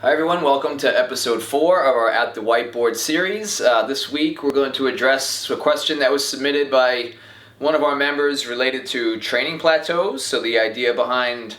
Hi everyone, welcome to episode 4 of our At the Whiteboard series. This week we're going to address a question that was submitted by one of our members related to training plateaus. So the idea behind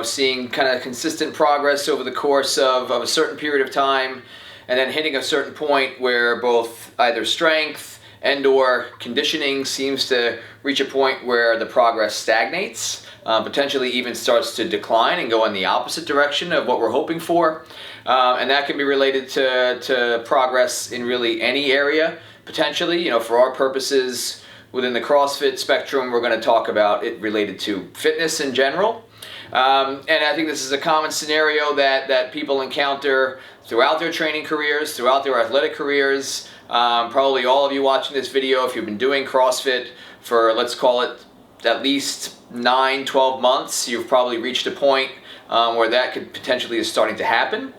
seeing kind of consistent progress over the course of a certain period of time and then hitting a certain point where both either strength and or conditioning seems to reach a point where the progress stagnates. Potentially even starts to decline and go in the opposite direction of what we're hoping for. And that can be related to progress in really any area, potentially. For our purposes within the CrossFit spectrum, we're going to talk about it related to fitness in general. And I think this is a common scenario that people encounter throughout their training careers, throughout their athletic careers. Probably all of you watching this video, if you've been doing CrossFit for, let's call it, at least 9-12 months, you've probably reached a point where that could potentially is starting to happen,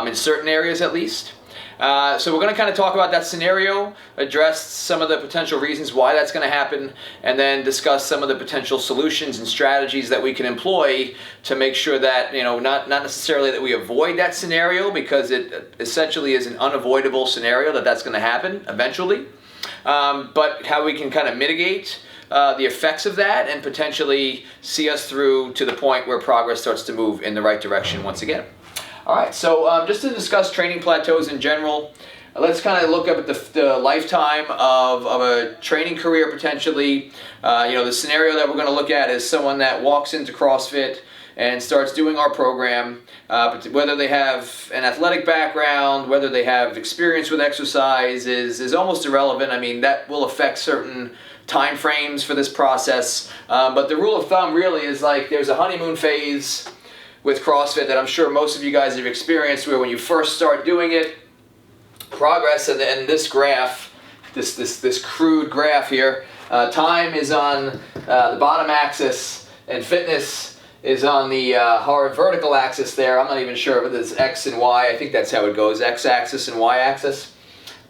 in certain areas at least. So we're going to kind of talk about that scenario, address some of the potential reasons why that's going to happen, and then discuss some of the potential solutions and strategies that we can employ to make sure that, not necessarily that we avoid that scenario, because it essentially is an unavoidable scenario that's going to happen eventually, but how we can kind of mitigate the effects of that and potentially see us through to the point where progress starts to move in the right direction once again. All right, so just to discuss training plateaus in general, let's kind of look up at the lifetime of a training career potentially. The scenario that we're going to look at is someone that walks into CrossFit and starts doing our program, whether they have an athletic background, whether they have experience with exercise is almost irrelevant. I mean, that will affect certain time frames for this process, but the rule of thumb really is like there's a honeymoon phase with CrossFit that I'm sure most of you guys have experienced, where when you first start doing it, progress, and this graph, this crude graph here, time is on the bottom axis and fitness is on the hard vertical axis there. I'm not even sure if it's X and Y. I think that's how it goes, X-axis and Y-axis.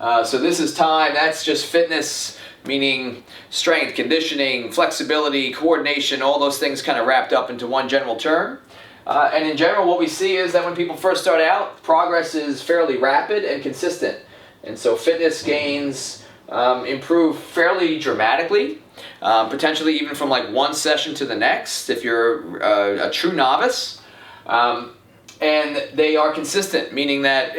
So this is time, that's just fitness, meaning strength, conditioning, flexibility, coordination, all those things kind of wrapped up into one general term. And in general, what we see is that when people first start out, progress is fairly rapid and consistent. And so fitness gains improve fairly dramatically, potentially even from like one session to the next if you're a true novice. And they are consistent, meaning that,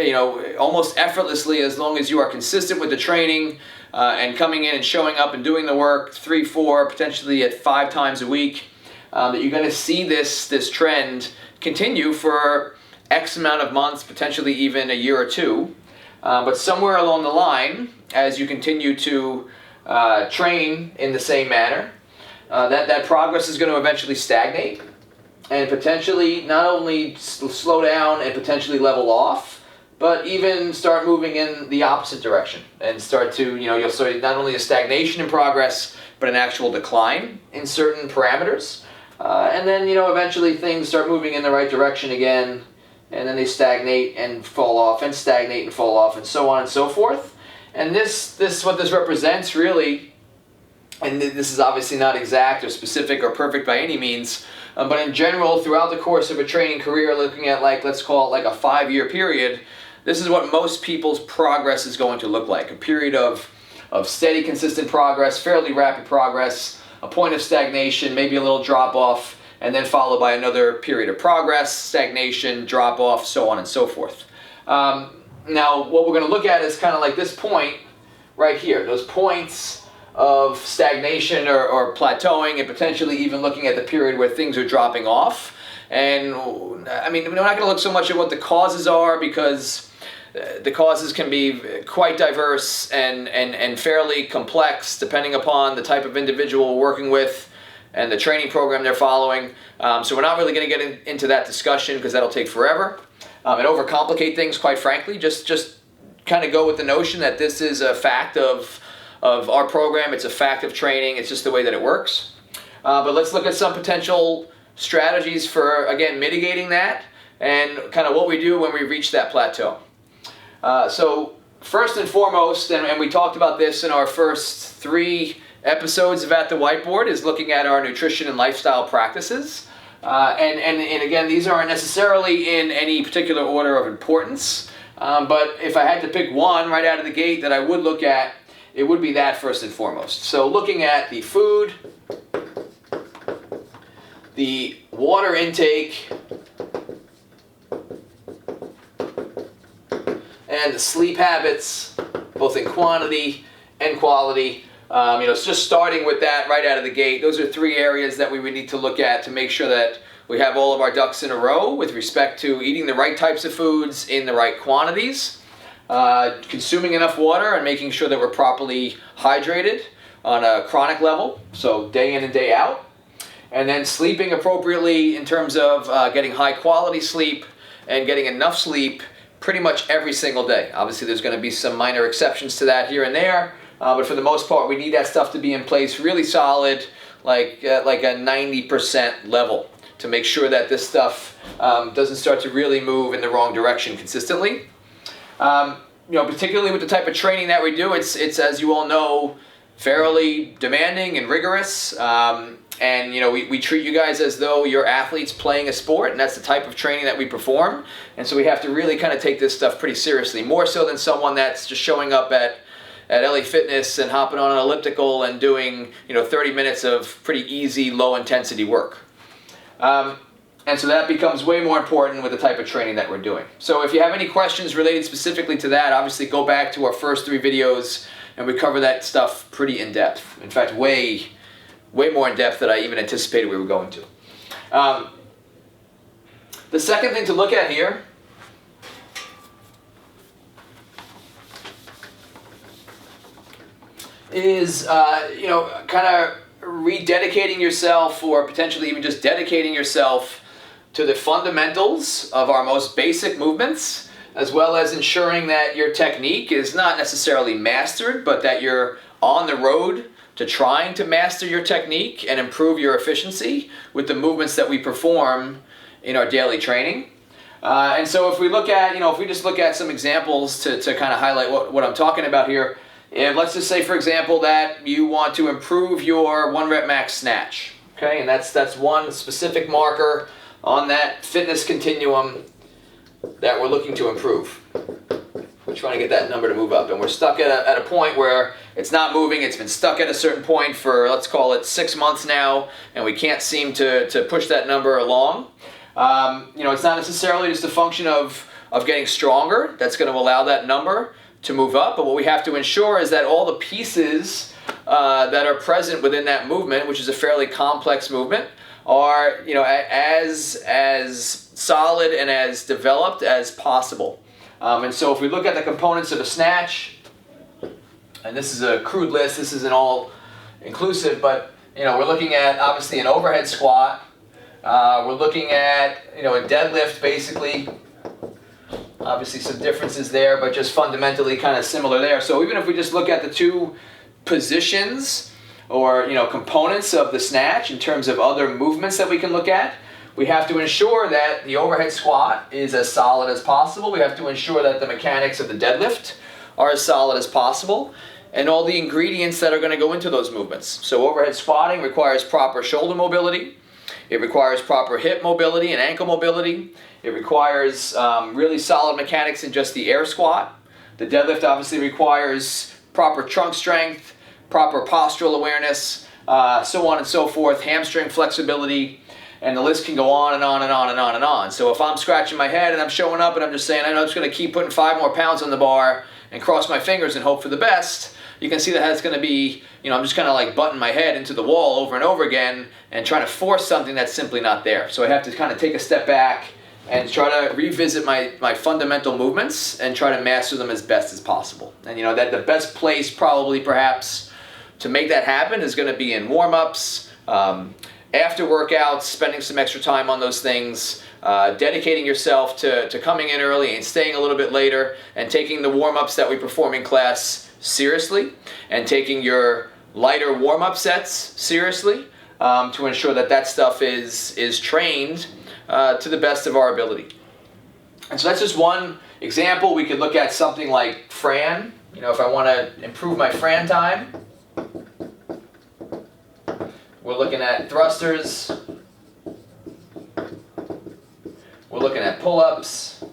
almost effortlessly, as long as you are consistent with the training and coming in and showing up and doing the work 3, 4, potentially at 5 times a week, that you're going to see this trend continue for X amount of months, potentially even a year or two. But somewhere along the line, as you continue to train in the same manner, that progress is going to eventually stagnate and potentially not only slow down and potentially level off, but even start moving in the opposite direction and start to, you'll start not only a stagnation in progress, but an actual decline in certain parameters. And then, eventually things start moving in the right direction again, and then they stagnate and fall off, and stagnate and fall off, and so on and so forth. And this what this represents really, and this is obviously not exact or specific or perfect by any means, but in general, throughout the course of a training career, looking at let's call it a 5-year period, this is what most people's progress is going to look like. A period of steady, consistent progress, fairly rapid progress, a point of stagnation, maybe a little drop off, and then followed by another period of progress, stagnation, drop off, so on and so forth. Now, what we're going to look at is kind of like this point right here, those points of stagnation or plateauing, and potentially even looking at the period where things are dropping off. And I mean, we're not going to look so much at what the causes are, because the causes can be quite diverse and fairly complex depending upon the type of individual we're working with and the training program they're following. So we're not really going to get into that discussion, because that'll take forever and overcomplicate things, quite frankly. Just kind of go with the notion that this is a fact of our program. It's a fact of training. It's just the way that it works. But let's look at some potential strategies for, again, mitigating that and kind of what we do when we reach that plateau. So first and foremost, and we talked about this in our first 3 episodes of At the Whiteboard, is looking at our nutrition and lifestyle practices. And again, these aren't necessarily in any particular order of importance, but if I had to pick one right out of the gate that I would look at, it would be that first and foremost. So looking at the food, the water intake, and the sleep habits, both in quantity and quality. So just starting with that right out of the gate, those are three areas that we would need to look at to make sure that we have all of our ducks in a row with respect to eating the right types of foods in the right quantities, consuming enough water, and making sure that we're properly hydrated on a chronic level, so day in and day out, and then sleeping appropriately in terms of getting high quality sleep and getting enough sleep pretty much every single day. Obviously there's going to be some minor exceptions to that here and there, but for the most part we need that stuff to be in place really solid, like a 90% level, to make sure that this stuff doesn't start to really move in the wrong direction consistently. Particularly with the type of training that we do, it's as you all know, fairly demanding and rigorous. And we treat you guys as though you're athletes playing a sport, and that's the type of training that we perform. And so we have to really kind of take this stuff pretty seriously, more so than someone that's just showing up at LA Fitness and hopping on an elliptical and doing 30 minutes of pretty easy, low intensity work. And so that becomes way more important with the type of training that we're doing. So if you have any questions related specifically to that, obviously go back to our first 3 videos, and we cover that stuff pretty in depth. In fact, way more in depth than I even anticipated we were going to. The second thing to look at here is, kind of rededicating yourself, or potentially even just dedicating yourself to the fundamentals of our most basic movements, as well as ensuring that your technique is not necessarily mastered, but that you're on the road to trying to master your technique and improve your efficiency with the movements that we perform in our daily training. And so if we look at, if we just look at some examples to kind of highlight what I'm talking about here, and let's just say, for example, that you want to improve your 1 rep max snatch, okay? And that's one specific marker on that fitness continuum that we're looking to improve. We're trying to get that number to move up, and we're stuck at a point where it's not moving. It's been stuck at a certain point for, let's call it 6 months now, and we can't seem to push that number along. It's not necessarily just a function of getting stronger that's going to allow that number to move up, but what we have to ensure is that all the pieces that are present within that movement, which is a fairly complex movement, are as solid and as developed as possible. And so if we look at the components of a snatch, and this is a crude list, this isn't all inclusive, but we're looking at obviously an overhead squat, we're looking at a deadlift basically. Obviously some differences there, but just fundamentally kind of similar there. So even if we just look at the 2 positions or components of the snatch in terms of other movements that we can look at, we have to ensure that the overhead squat is as solid as possible. We have to ensure that the mechanics of the deadlift are as solid as possible, and all the ingredients that are going to go into those movements. So overhead squatting requires proper shoulder mobility. It requires proper hip mobility and ankle mobility. It requires really solid mechanics in just the air squat. The deadlift obviously requires proper trunk strength, proper postural awareness, so on and so forth, hamstring flexibility, and the list can go on and on and on and on and on. So if I'm scratching my head and I'm showing up and I'm just saying, I'm just going to keep putting 5 more pounds on the bar and cross my fingers and hope for the best, you can see that that's going to be, I'm just kind of like butting my head into the wall over and over again and trying to force something that's simply not there. So I have to kind of take a step back and try to revisit my fundamental movements and try to master them as best as possible. And that the best place probably perhaps to make that happen is going to be in warm-ups, after workouts, spending some extra time on those things, dedicating yourself to coming in early and staying a little bit later, and taking the warm-ups that we perform in class seriously, and taking your lighter warm-up sets seriously, to ensure that stuff is trained to the best of our ability. And so that's just one example. We could look at something like Fran. If I want to improve my Fran time, we're looking at thrusters, We're looking at pull-ups.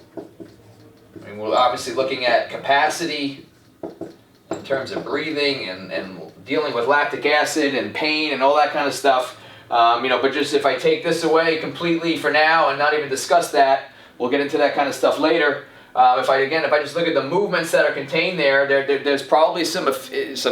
And we're obviously looking at capacity in terms of breathing and dealing with lactic acid and pain and all that kind of stuff. But just if I take this away completely for now and not even discuss that, we'll get into that kind of stuff later. If I just look at the movements that are contained there's probably some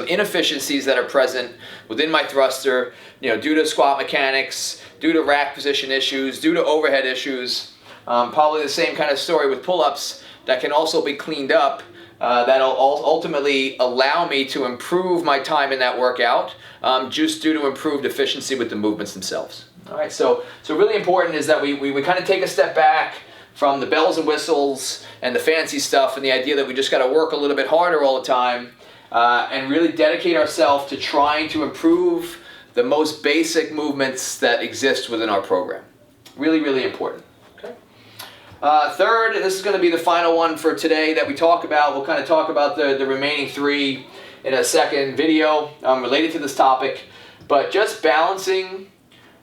inefficiencies that are present within my thruster, due to squat mechanics, due to rack position issues, due to overhead issues. Probably the same kind of story with pull-ups that can also be cleaned up. That'll ultimately allow me to improve my time in that workout, just due to improved efficiency with the movements themselves. All right, so really important is that we kind of take a step back from the bells and whistles and the fancy stuff and the idea that we just got to work a little bit harder all the time, and really dedicate ourselves to trying to improve the most basic movements that exist within our program. Really, really important. Okay. Third, this is going to be the final one for today that we talk about. We'll kind of talk about the remaining three in a second video related to this topic, but just balancing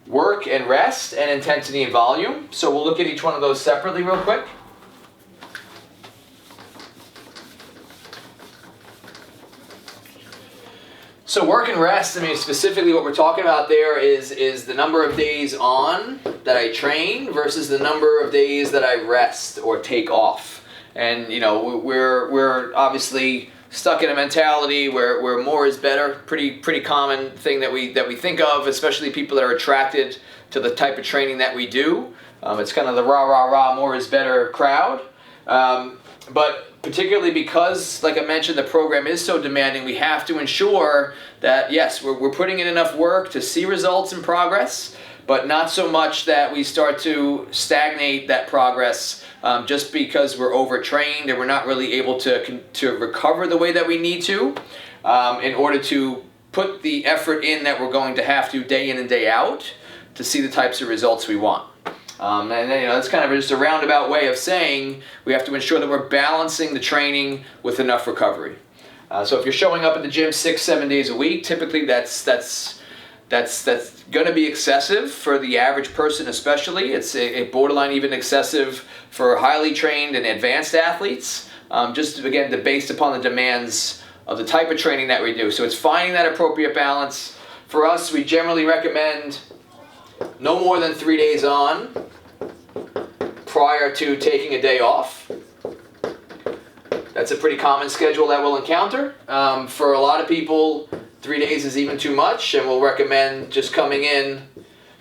work and rest and intensity and volume. So we'll look at each one of those separately real quick. So work and rest, specifically what we're talking about there is the number of days on that I train versus the number of days that I rest or take off. And we're obviously stuck in a mentality where more is better. Pretty common thing that we think of, especially people that are attracted to the type of training that we do. It's kind of the rah more is better crowd. But particularly because, like I mentioned, the program is so demanding, we have to ensure that, yes, we're putting in enough work to see results and progress, but not so much that we start to stagnate that progress just because we're overtrained and we're not really able to recover the way that we need to in order to put the effort in that we're going to have to day in and day out to see the types of results we want. And then, that's kind of just a roundabout way of saying we have to ensure that we're balancing the training with enough recovery. So if you're showing up at the gym 6-7 days a week, typically that's going to be excessive for the average person, especially. It's a borderline even excessive for highly trained and advanced athletes, just again based upon the demands of the type of training that we do. So it's finding that appropriate balance. For us, we generally recommend no more than 3 days on prior to taking a day off. That's a pretty common schedule that we'll encounter. For a lot of people, 3 days is even too much, and we'll recommend just coming in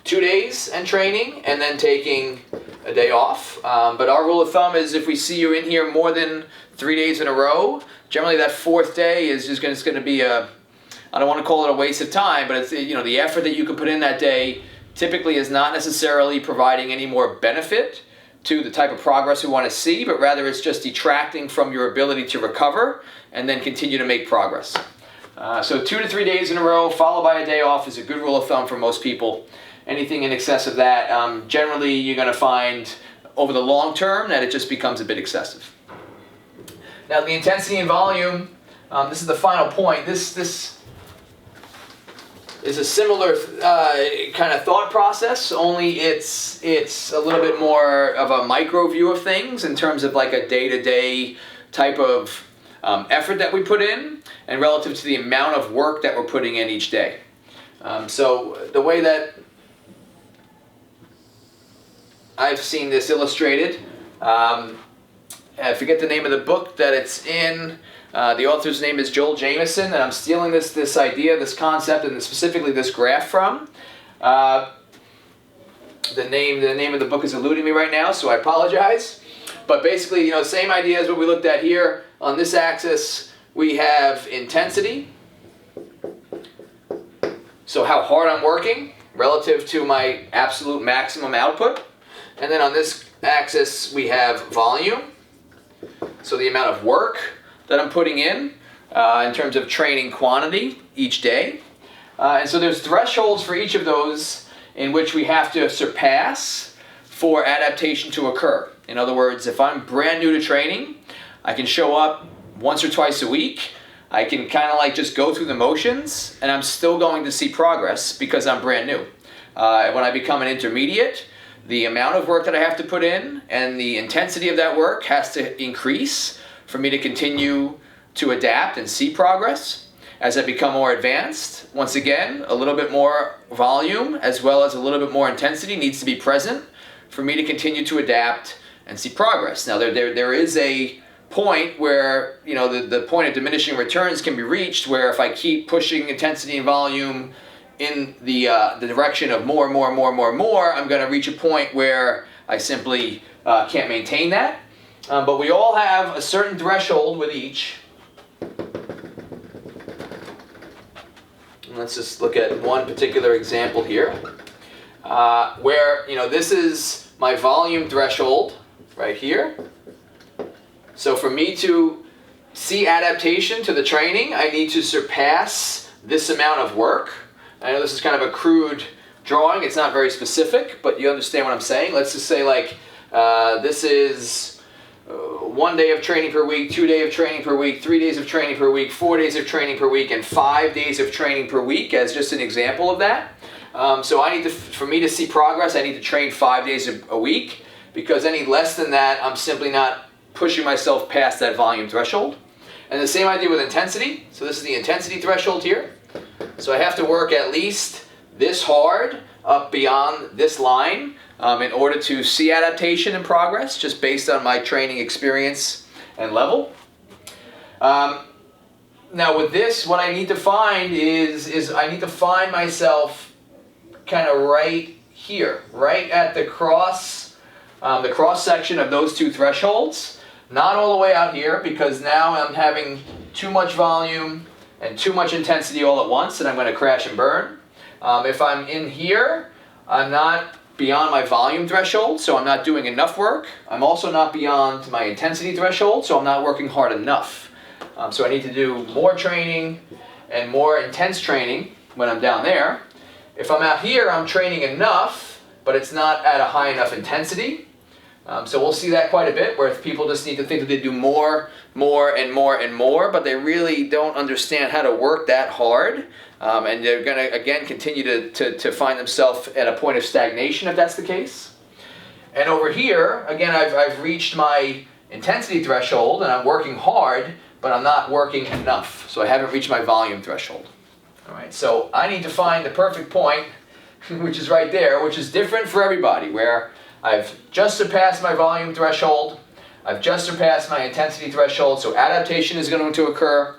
2 days and training and then taking a day off. But our rule of thumb is if we see you in here more than 3 days in a row, generally that fourth day is just going to be I don't want to call it a waste of time, but it's the effort that you can put in that day typically is not necessarily providing any more benefit to the type of progress we want to see, but rather it's just detracting from your ability to recover and then continue to make progress. So 2 to 3 days in a row followed by a day off is a good rule of thumb for most people. Anything in excess of that, generally you're going to find over the long term that it just becomes a bit excessive. Now the intensity and volume, this is the final point. This is a similar kind of thought process, only it's a little bit more of a micro view of things in terms of like a day-to-day type of effort that we put in and relative to the amount of work that we're putting in each day. So the way that I've seen this illustrated, I forget the name of the book that it's in. The author's name is Joel Jamieson, and I'm stealing this idea, this concept, and specifically this graph from. The name of the book is eluding me right now, so I apologize. But basically, same idea as what we looked at here. On this axis, we have intensity. So how hard I'm working relative to my absolute maximum output. And then on this axis, we have volume. So the amount of work that I'm putting in terms of training quantity each day. And so there's thresholds for each of those in which we have to surpass for adaptation to occur. In other words, if I'm brand new to training, I can show up once or twice a week. I can kind of like just go through the motions and I'm still going to see progress because I'm brand new. When I become an intermediate, the amount of work that I have to put in and the intensity of that work has to increase for me to continue to adapt and see progress. As I become more advanced, once again, a little bit more volume as well as a little bit more intensity needs to be present for me to continue to adapt and see progress. Now, there is a point where, the point of diminishing returns can be reached, where if I keep pushing intensity and volume in the direction of more, I'm going to reach a point where I simply can't maintain that. But we all have a certain threshold with each. Let's just look at one particular example here, where this is my volume threshold right here. So for me to see adaptation to the training, I need to surpass this amount of work. I know this is kind of a crude drawing. It's not very specific, but you understand what I'm saying. Let's just say this is 1 day of training per week, 2 days of training per week, 3 days of training per week, 4 days of training per week, and 5 days of training per week as just an example of that. So for me to see progress, I need to train 5 days a week, because any less than that, I'm simply not pushing myself past that volume threshold. And the same idea with intensity. So this is the intensity threshold here. So I have to work at least this hard up beyond this line in order to see adaptation and progress, just based on my training experience and level. Now with this, what I need to find is I need to find myself kind of right here, right at the cross section of those two thresholds. Not all the way out here, because now I'm having too much volume and too much intensity all at once, and I'm going to crash and burn. If I'm in here, I'm not beyond my volume threshold, so I'm not doing enough work. I'm also not beyond my intensity threshold, so I'm not working hard enough. So I need to do more training and more intense training when I'm down there. If I'm out here, I'm training enough, but it's not at a high enough intensity. So we'll see that quite a bit, where people just need to think that they do more, but they really don't understand how to work that hard. And they're going to, again, continue to find themselves at a point of stagnation if that's the case. And over here, again, I've reached my intensity threshold and I'm working hard, but I'm not working enough. So I haven't reached my volume threshold. All right, so I need to find the perfect point, which is right there, which is different for everybody, where I've just surpassed my volume threshold, I've just surpassed my intensity threshold, so adaptation is going to occur.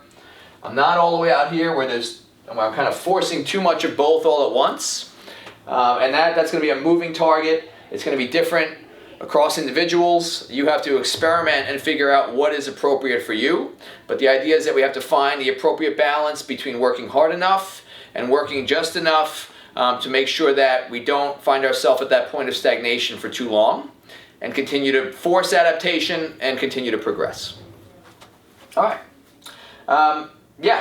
I'm not all the way out here where I'm kind of forcing too much of both all at once. And that's going to be a moving target. It's going to be different across individuals. You have to experiment and figure out what is appropriate for you. But the idea is that we have to find the appropriate balance between working hard enough and working just enough to make sure that we don't find ourselves at that point of stagnation for too long, and continue to force adaptation and continue to progress. All right.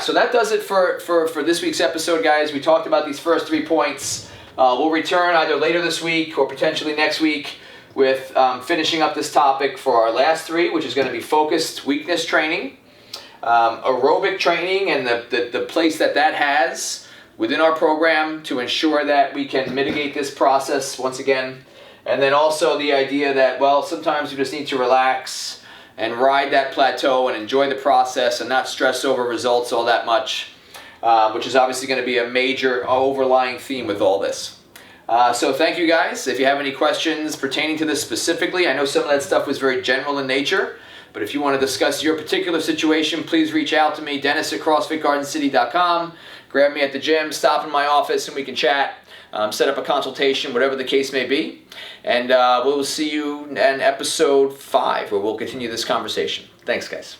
So that does it for this week's episode, guys. We talked about these first 3 points. We'll return either later this week or potentially next week with finishing up this topic for our last 3, which is going to be focused weakness training, aerobic training, and the place that has within our program to ensure that we can mitigate this process once again. And then also the idea that, well, sometimes you just need to relax and ride that plateau and enjoy the process and not stress over results all that much, which is obviously going to be a major overlying theme with all this. So thank you, guys. If you have any questions pertaining to this specifically, I know some of that stuff was very general in nature, but if you want to discuss your particular situation, please reach out to me, Dennis@CrossFitGardenCity.com. Grab me at the gym, stop in my office, and we can chat, set up a consultation, whatever the case may be. And we will see you in episode 5, where we'll continue this conversation. Thanks, guys.